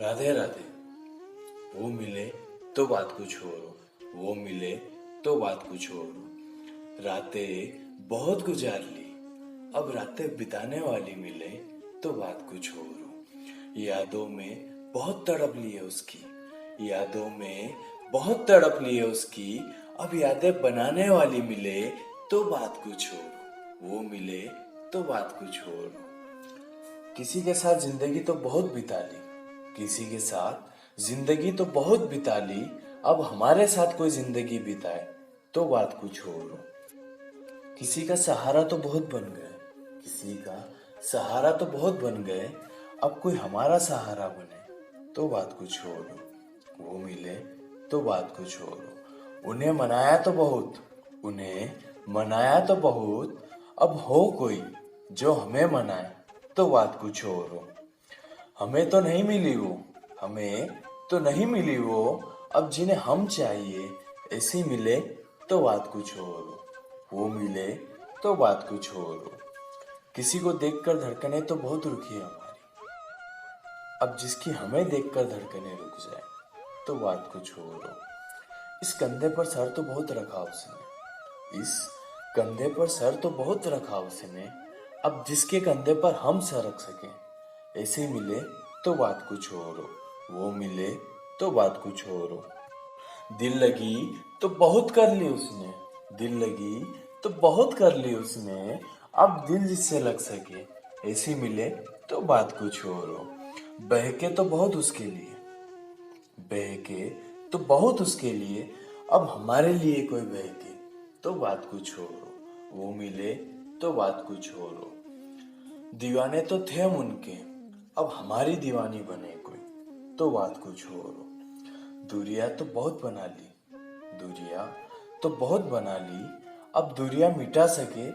राधे राधे। वो मिले तो बात कुछ और हो, वो मिले तो बात कुछ और हो। रातें बहुत गुजार ली, अब रातें बिताने वाली मिले तो बात कुछ और हो। यादों में बहुत तड़प ली है उसकी, यादों में बहुत तड़प ली है उसकी। अब यादें बनाने वाली मिले तो बात कुछ और हो, वो मिले तो बात कुछ और हो। किसी के साथ जिंदगी तो बहुत बिता ली, किसी के साथ जिंदगी तो बहुत बिता ली। अब हमारे साथ कोई जिंदगी बिताए तो बात कुछ और हो। किसी का सहारा तो बहुत बन गए, किसी का सहारा तो बहुत बन गए। अब कोई हमारा सहारा बने तो बात कुछ और हो, वो मिले तो बात कुछ और हो। उन्हें मनाया तो बहुत, उन्हें मनाया तो बहुत। अब हो कोई जो हमें मनाए तो बात कुछ और हो। हमें तो नहीं मिली वो, हमें तो नहीं मिली वो। अब जिन्हें हम चाहिए ऐसी मिले तो बात कुछ और हो, वो मिले तो बात कुछ और हो। किसी को देखकर धड़कने तो बहुत रुकी है हमारी, अब जिसकी हमें देखकर धड़कने रुक जाए तो बात कुछ और हो। इस कंधे पर सर तो बहुत रखा उसने, इस कंधे पर सर तो बहुत रखा उसने। अब जिसके कंधे पर हम सर रख सके ऐसे मिले तो बात कुछ और हो, वो मिले तो बात कुछ और हो। दिल लगी तो बहुत कर ली उसने, दिल लगी तो बहुत कर ली उसने। अब दिल जिससे लग सके ऐसी मिले तो बात कुछ और हो। बहके तो बहुत उसके लिए, बहके तो बहुत उसके लिए। अब हमारे लिए कोई बहके तो बात कुछ और हो, वो मिले तो बात कुछ और हो। दीवाने तो थे हम उनके, अब हमारी दीवानी बने कोई तो बात कुछ और हो। दूरियां तो बहुत बना ली, दूरियां तो बहुत बना ली। अब दूरियां मिटा सके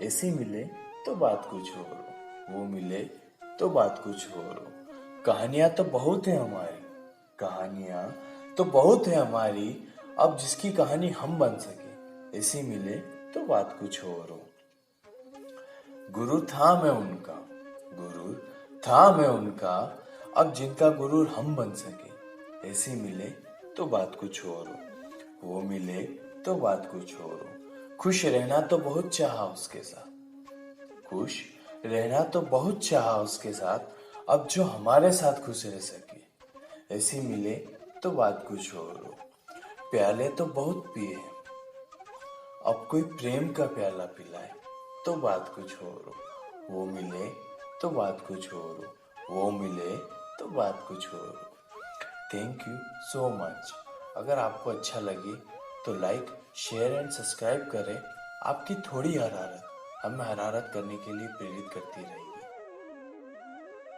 ऐसी मिले तो बात कुछ और हो, वो मिले तो बात कुछ और हो। कहानियां तो बहुत है हमारी, कहानियां तो बहुत है हमारी। अब जिसकी कहानी हम बन सके ऐसी मिले तो बात कुछ और हो। गुरु था मैं उनका, गुरु था मैं उनका। अब जिनका गुरु हम बन सके ऐसी मिले तो बात कुछ और हो, वो मिले तो बात कुछ और हो। खुश रहना तो बहुत चाहा उसके साथ, खुश रहना तो बहुत चाहा उसके साथ। अब जो हमारे साथ खुश रह सके ऐसी मिले तो बात कुछ और हो। प्याले तो बहुत पिए, अब कोई प्रेम का प्याला पिलाए तो बात कुछ और हो, वो मिले तो बात कुछ और हो, वो मिले तो बात कुछ और हो। Thank you so much. अगर आपको अच्छा लगे तो लाइक शेयर एंड सब्सक्राइब करें। आपकी थोड़ी हरारत हमें हरारत करने के लिए प्रेरित करती रहेगी।